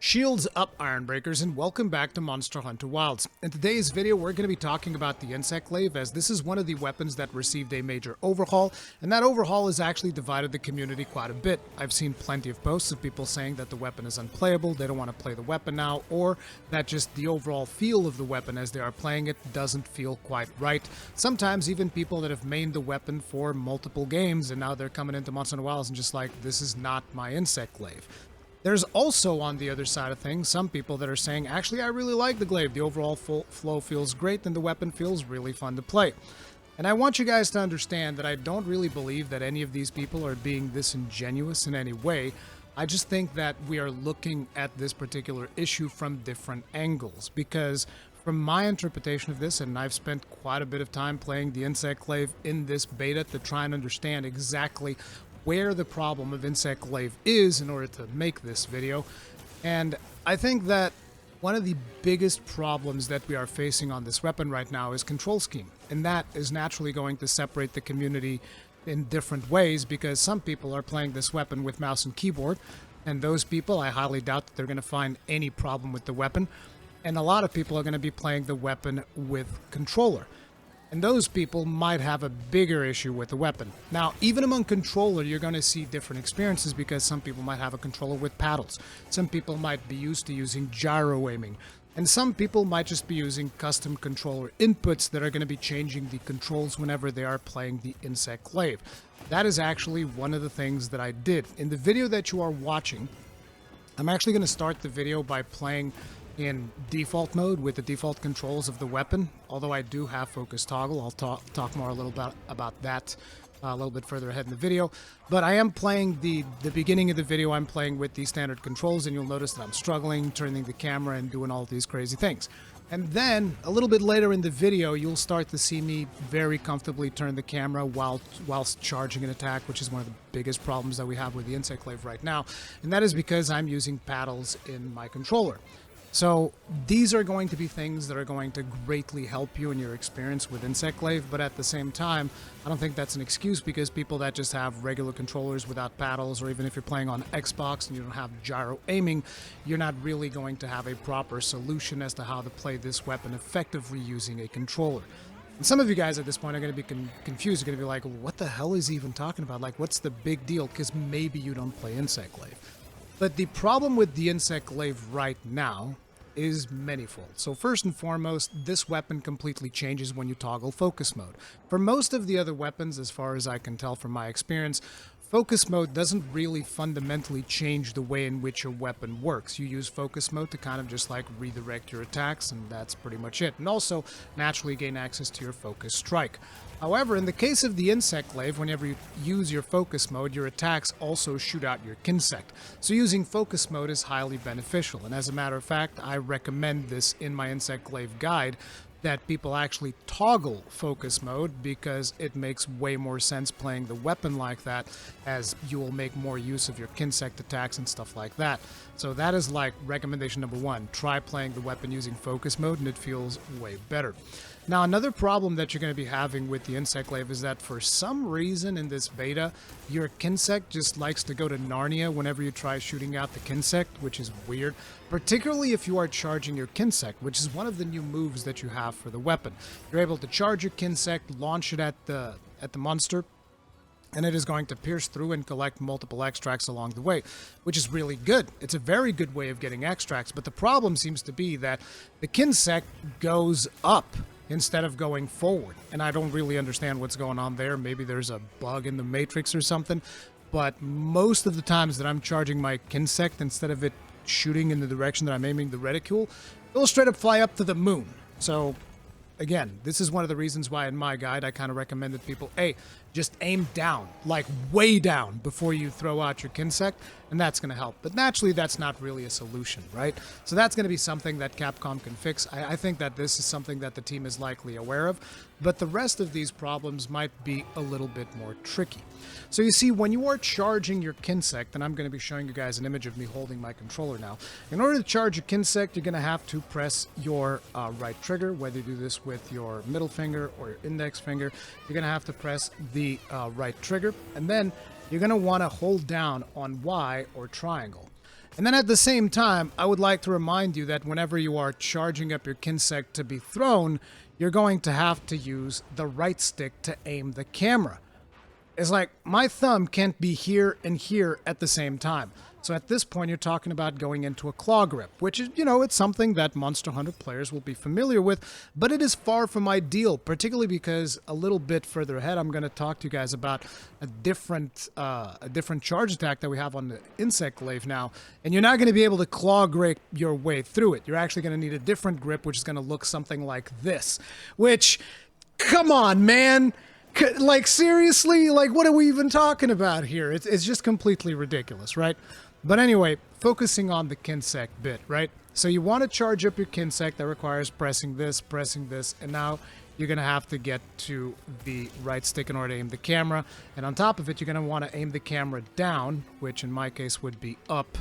Shields up, Ironbreakers, and welcome back to Monster Hunter Wilds. In today's video, we're going to be talking about the Insect Glaive, as this is one of the weapons that received a major overhaul, and that overhaul has actually divided the community quite a bit. I've seen plenty of posts of people saying that the weapon is unplayable, they don't want to play the weapon now, or that just the overall feel of the weapon as they are playing it doesn't feel quite right. Sometimes even people that have mained the weapon for multiple games, and now they're coming into Monster Hunter Wilds and just like, this is not my Insect Glaive. There's also, on the other side of things, some people that are saying, actually, I really like the glaive. The overall flow feels great, and the weapon feels really fun to play. And I want you guys to understand that I don't really believe that any of these people are being disingenuous in any way. I just think that we are looking at this particular issue from different angles, because from my interpretation of this, and I've spent quite a bit of time playing the Insect Glaive in this beta to try and understand exactly where the problem of Insect Glaive is in order to make this video. And I think that one of the biggest problems that we are facing on this weapon right now is control scheme. And that is naturally going to separate the community in different ways, because some people are playing this weapon with mouse and keyboard, and those people, I highly doubt that they're going to find any problem with the weapon. And a lot of people are going to be playing the weapon with controller. And those people might have a bigger issue with the weapon. Now, even among controller, you're going to see different experiences, because some people might have a controller with paddles. Some people might be used to using gyro aiming. And some people might just be using custom controller inputs that are going to be changing the controls whenever they are playing the Insect Glaive. That is actually one of the things that I did. In the video that you are watching, I'm actually going to start the video by playing in default mode with the default controls of the weapon, although I do have focus toggle. I'll talk more a little about that a little bit further ahead in the video. But I am playing the beginning of the video, I'm playing with the standard controls, and you'll notice that I'm struggling, turning the camera and doing all these crazy things. And then, a little bit later in the video, you'll start to see me very comfortably turn the camera whilst charging an attack, which is one of the biggest problems that we have with the Insect Glaive right now. And that is because I'm using paddles in my controller. So these are going to be things that are going to greatly help you in your experience with Insect Glaive, but at the same time, I don't think that's an excuse, because people that just have regular controllers without paddles, or even if you're playing on Xbox and you don't have gyro aiming, you're not really going to have a proper solution as to how to play this weapon effectively using a controller. And some of you guys at this point are going to be confused. You're going to be like, what the hell is he even talking about? Like, what's the big deal? Because maybe you don't play Insect Glaive. But the problem with the Insect Glaive right now is manifold. So first and foremost, this weapon completely changes when you toggle focus mode. For most of the other weapons, as far as I can tell from my experience, focus mode doesn't really fundamentally change the way in which your weapon works. You use focus mode to kind of just like redirect your attacks, and that's pretty much it. And also naturally gain access to your focus strike. However, in the case of the Insect Glaive, whenever you use your focus mode, your attacks also shoot out your Kinsect. So using focus mode is highly beneficial. And as a matter of fact, I recommend this in my Insect Glaive guide, that people actually toggle focus mode, because it makes way more sense playing the weapon like that, as you will make more use of your Kinsect attacks and stuff like that. So that is like recommendation number one. Try playing the weapon using focus mode, and it feels way better. Now, another problem that you're going to be having with the Insect Glaive is that for some reason in this beta, your Kinsect just likes to go to Narnia whenever you try shooting out the Kinsect, which is weird, particularly if you are charging your Kinsect, which is one of the new moves that you have for the weapon. You're able to charge your Kinsect, launch it at the monster, and it is going to pierce through and collect multiple extracts along the way, which is really good. It's a very good way of getting extracts, but the problem seems to be that the Kinsect goes up instead of going forward, and I don't really understand what's going on there. Maybe there's a bug in the matrix or something, but most of the times that I'm charging my Kinsect, instead of it shooting in the direction that I'm aiming the reticule, it'll straight up fly up to the moon. So again, this is one of the reasons why in my guide I kind of recommended people, hey, just aim down, like way down, before you throw out your Kinsect, and that's going to help. But naturally, that's not really a solution, right? So that's going to be something that Capcom can fix. I think that this is something that the team is likely aware of, but the rest of these problems might be a little bit more tricky. So you see, when you are charging your Kinsect, and I'm going to be showing you guys an image of me holding my controller now, in order to charge your Kinsect, you're going to have to press your right trigger, whether you do this with your middle finger or your index finger. You're going to have to press the right trigger, and then you're going to want to hold down on Y or triangle. And then at the same time, I would like to remind you that whenever you are charging up your Insect to be thrown, you're going to have to use the right stick to aim the camera. It's like my thumb can't be here and here at the same time. So at this point, you're talking about going into a claw grip, which is, it's something that Monster Hunter players will be familiar with, but it is far from ideal, particularly because a little bit further ahead, I'm going to talk to you guys about a different charge attack that we have on the Insect Glaive now, and you're not going to be able to claw grip your way through it. You're actually going to need a different grip, which is going to look something like this, which, come on, man. Like, seriously? Like, what are we even talking about here? It's just completely ridiculous, right? But anyway, focusing on the Insect bit, right? So you want to charge up your Insect. That requires pressing this, and now you're going to have to get to the right stick in order to aim the camera. And on top of it, you're going to want to aim the camera down, which in my case would be up.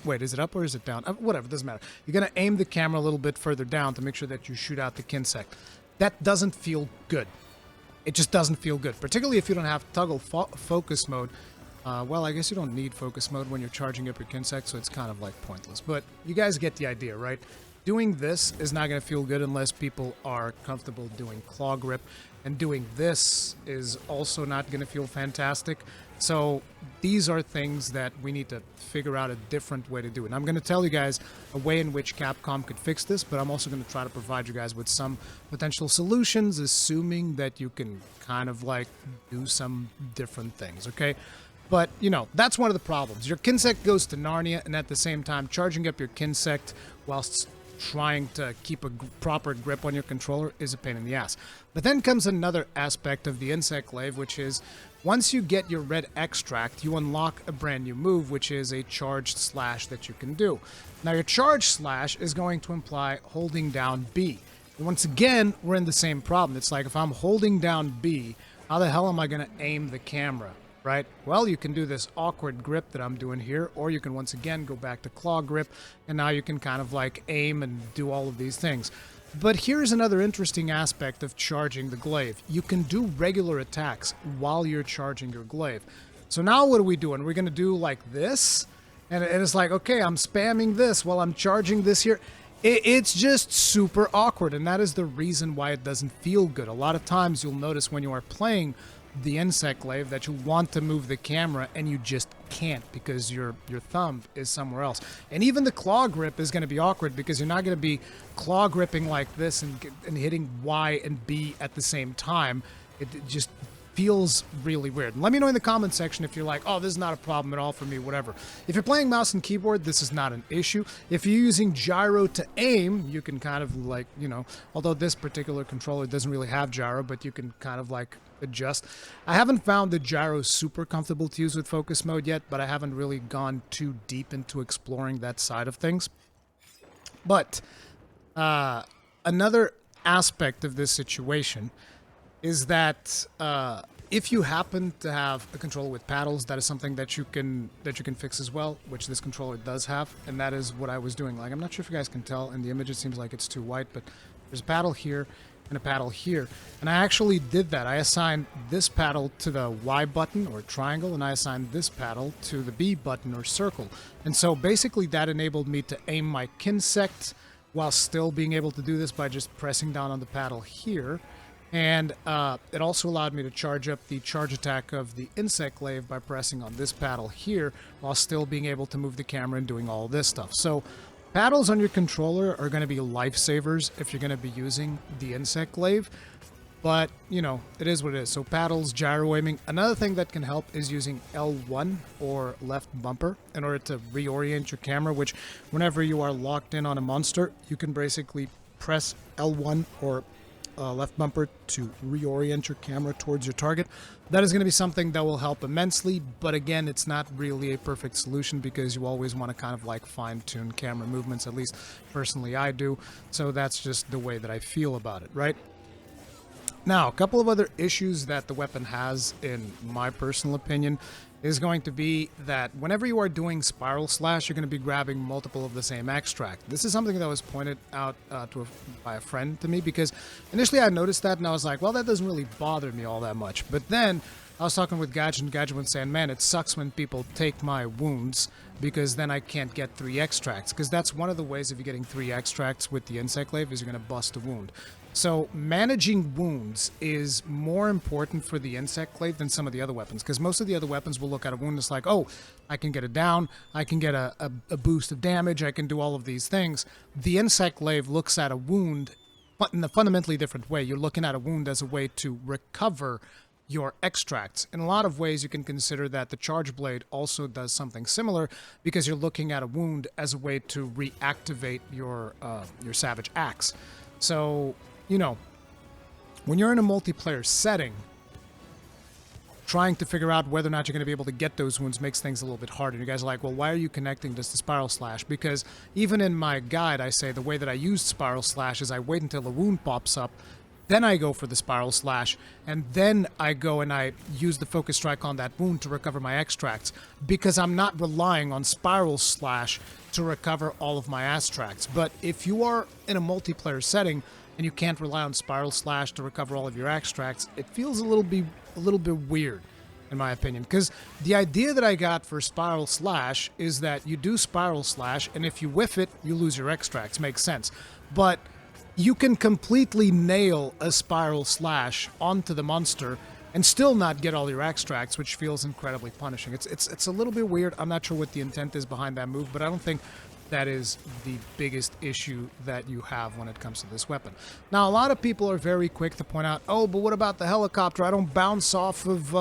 Wait, is it up or is it down? Whatever, doesn't matter. You're going to aim the camera a little bit further down to make sure that you shoot out the Insect. That doesn't feel good. It just doesn't feel good, particularly if you don't have toggle focus mode. Well, I guess you don't need focus mode when you're charging up your Insect, so it's kind of like pointless. But you guys get the idea, right? Doing this is not going to feel good unless people are comfortable doing claw grip, and doing this is also not going to feel fantastic. So these are things that we need to figure out a different way to do it. And I'm going to tell you guys a way in which Capcom could fix this, but I'm also going to try to provide you guys with some potential solutions, assuming that you can kind of like do some different things, okay? But, that's one of the problems. Your Insect goes to Narnia, and at the same time, charging up your Insect whilst trying to keep a proper grip on your controller is a pain in the ass. But then comes another aspect of the Insect Glaive, which is once you get your red extract, you unlock a brand new move, which is a charged slash that you can do. Now, your charged slash is going to imply holding down B. And once again, we're in the same problem. It's like if I'm holding down B, how the hell am I going to aim the camera? Right? Well, you can do this awkward grip that I'm doing here, or you can once again go back to claw grip, and now you can kind of like aim and do all of these things. But here's another interesting aspect of charging the glaive. You can do regular attacks while you're charging your glaive. So now what are we doing? We're going to do like this, and it's like, okay, I'm spamming this while I'm charging this here. It's just super awkward, and that is the reason why it doesn't feel good. A lot of times you'll notice when you are playing the Insect Glaive that you want to move the camera and you just can't because your thumb is somewhere else. And even the claw grip is going to be awkward because you're not going to be claw gripping like this and hitting Y and B at the same time. It just feels really weird. And let me know in the comment section if you're like, oh, this is not a problem at all for me, whatever. If you're playing mouse and keyboard, this is not an issue. If you're using gyro to aim, you can kind of like, although this particular controller doesn't really have gyro, but you can kind of like adjust. I haven't found the gyro super comfortable to use with focus mode yet, but I haven't really gone too deep into exploring that side of things. But another aspect of this situation is that if you happen to have a controller with paddles, that is something that you can fix as well, which this controller does have, and that is what I was doing. Like, I'm not sure if you guys can tell in the image, it seems like it's too white, but there's a paddle here and a paddle here, and I actually did that. I assigned this paddle to the Y button or triangle, and I assigned this paddle to the B button or circle, and so basically that enabled me to aim my Insect while still being able to do this by just pressing down on the paddle here. And it also allowed me to charge up the charge attack of the Insect Glaive by pressing on this paddle here while still being able to move the camera and doing all this stuff. So paddles on your controller are going to be lifesavers if you're going to be using the Insect Glaive. But, it is what it is. So paddles, gyro aiming. Another thing that can help is using L1 or left bumper in order to reorient your camera, which whenever you are locked in on a monster, you can basically press L1 or left bumper to reorient your camera towards your target. That is going to be something that will help immensely, but again, it's not really a perfect solution because you always want to kind of like fine-tune camera movements, at least personally I do, so that's just the way that I feel about it, right? Now, a couple of other issues that the weapon has, in my personal opinion, is going to be that whenever you are doing spiral slash, you're going to be grabbing multiple of the same extract. This is something that was pointed out by a friend to me, because initially I noticed that and I was like, well, that doesn't really bother me all that much. But then I was talking with Gadget, and Gadget was saying, man, it sucks when people take my wounds because then I can't get 3 extracts. Because that's one of the ways of you getting 3 extracts with the Insect Glaive is you're going to bust a wound. So managing wounds is more important for the Insect Glaive than some of the other weapons. Because most of the other weapons will look at a wound as like, oh, I can get it down, I can get a boost of damage, I can do all of these things. The Insect Glaive looks at a wound in a fundamentally different way. You're looking at a wound as a way to recover your extracts. In a lot of ways, you can consider that the Charge Blade also does something similar because you're looking at a wound as a way to reactivate your Savage Axe. So, you know, when you're in a multiplayer setting, trying to figure out whether or not you're going to be able to get those wounds makes things a little bit harder. You guys are like, well, why are you connecting this to Spiral Slash? Because even in my guide, I say the way that I use Spiral Slash is I wait until a wound pops up, then I go for the Spiral Slash, and then I go and I use the Focus Strike on that wound to recover my extracts, because I'm not relying on Spiral Slash to recover all of my extracts. But if you are in a multiplayer setting and you can't rely on Spiral Slash to recover all of your extracts, it feels a little bit weird, in my opinion. Because the idea that I got for Spiral Slash is that you do Spiral Slash, and if you whiff it, you lose your extracts. Makes sense. But you can completely nail a Spiral Slash onto the monster and still not get all your extracts, which feels incredibly punishing. It's a little bit weird. I'm not sure what the intent is behind that move, but I don't think that is the biggest issue that you have when it comes to this weapon. Now, a lot of people are very quick to point out, oh, but what about the helicopter? I don't bounce off of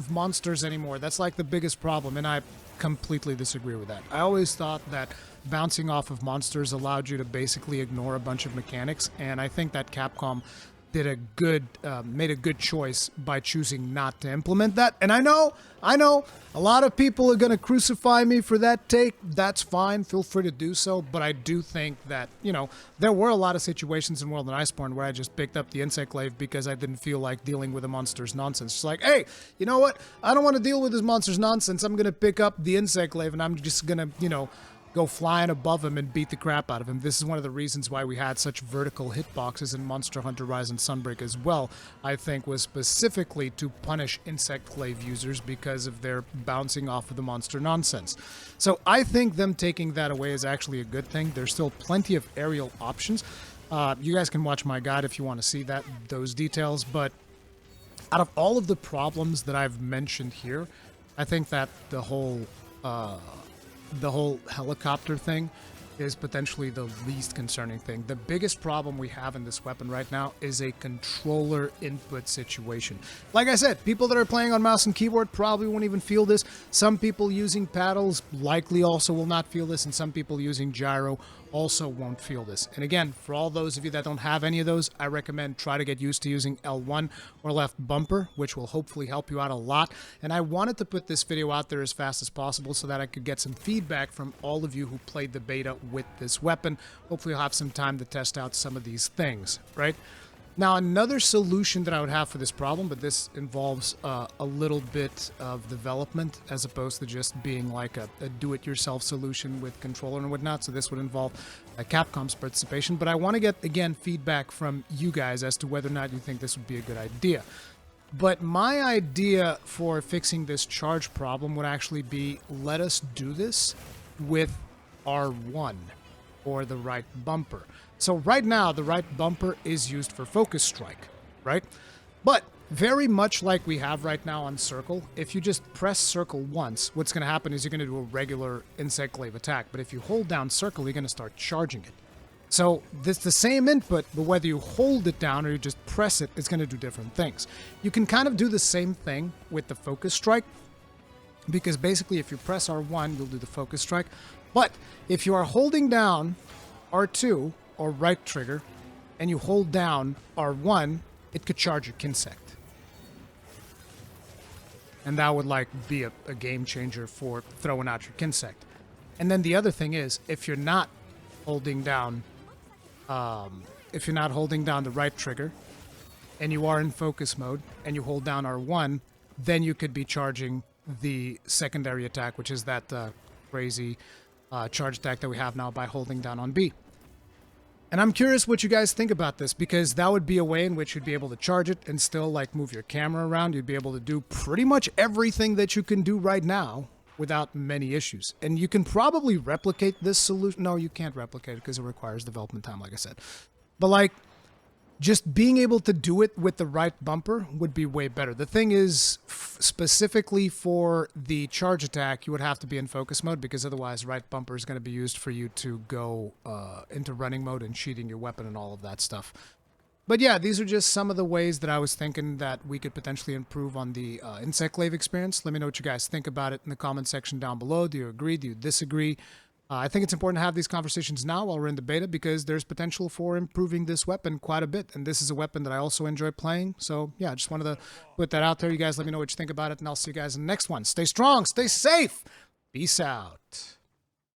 monsters anymore. That's like the biggest problem, and I completely disagree with that. I always thought that bouncing off of monsters allowed you to basically ignore a bunch of mechanics, and I think that Capcom made a good choice by choosing not to implement that. And I know, a lot of people are going to crucify me for that take. That's fine. Feel free to do so. But I do think that, you know, there were a lot of situations in World and Iceborne where I just picked up the Insect Glaive because I didn't feel like dealing with a monster's nonsense. It's like, hey, you know what? I don't want to deal with this monster's nonsense. I'm going to pick up the Insect Glaive and I'm just going to, you know, go flying above him and beat the crap out of him. This is one of the reasons why we had such vertical hitboxes in Monster Hunter Rise and Sunbreak as well, I think, was specifically to punish Insect Glaive users because of their bouncing off of the monster nonsense. So I think them taking that away is actually a good thing. There's still plenty of aerial options. You guys can watch my guide if you want to see those details, but out of all of the problems that I've mentioned here, I think that the whole helicopter thing is potentially the least concerning thing. The biggest problem we have in this weapon right now is a controller input situation. Like I said, people that are playing on mouse and keyboard probably won't even feel this. Some people using paddles likely also will not feel this, and some people using gyro also won't feel this. And again, for all those of you that don't have any of those, I recommend try to get used to using L1 or left bumper, which will hopefully help you out a lot. And I wanted to put this video out there as fast as possible so that I could get some feedback from all of you who played the beta with this weapon. Hopefully you'll have some time to test out some of these things, right? Now, another solution that I would have for this problem, but this involves a little bit of development as opposed to just being like a do-it-yourself solution with controller and whatnot. So this would involve Capcom's participation. But I want to get, again, feedback from you guys as to whether or not you think this would be a good idea. But my idea for fixing this charge problem would actually be, let us do this with R1 or the right bumper. So right now, the right bumper is used for Focus Strike, right? But very much like we have right now on Circle, if you just press Circle once, what's going to happen is you're going to do a regular Insect Glaive attack. But if you hold down Circle, you're going to start charging it. So it's the same input, but whether you hold it down or you just press it, it's going to do different things. You can kind of do the same thing with the Focus Strike, because basically if you press R1, you'll do the Focus Strike. But if you are holding down R2 or right trigger and you hold down R1, it could charge your Kinsect. And that would like be a game changer for throwing out your Kinsect. And then the other thing is, if you're not holding down the right trigger and you are in focus mode and you hold down R1, then you could be charging the secondary attack, which is that crazy charge attack that we have now by holding down on B. And I'm curious what you guys think about this, because that would be a way in which you'd be able to charge it and still like move your camera around. You'd be able to do pretty much everything that you can do right now without many issues. And you can probably replicate this solution. No, you can't replicate it because it requires development time, like I said. But like, just being able to do it with the right bumper would be way better. The thing is, specifically for the charge attack, you would have to be in focus mode, because otherwise right bumper is going to be used for you to go into running mode and cheating your weapon and all of that stuff. But yeah, these are just some of the ways that I was thinking that we could potentially improve on the Insect Glaive experience. Let me know what you guys think about it in the comment section down below. Do you agree? Do you disagree? I think it's important to have these conversations now while we're in the beta, because there's potential for improving this weapon quite a bit. And this is a weapon that I also enjoy playing. So yeah, I just wanted to put that out there. You guys let me know what you think about it, and I'll see you guys in the next one. Stay strong, stay safe. Peace out.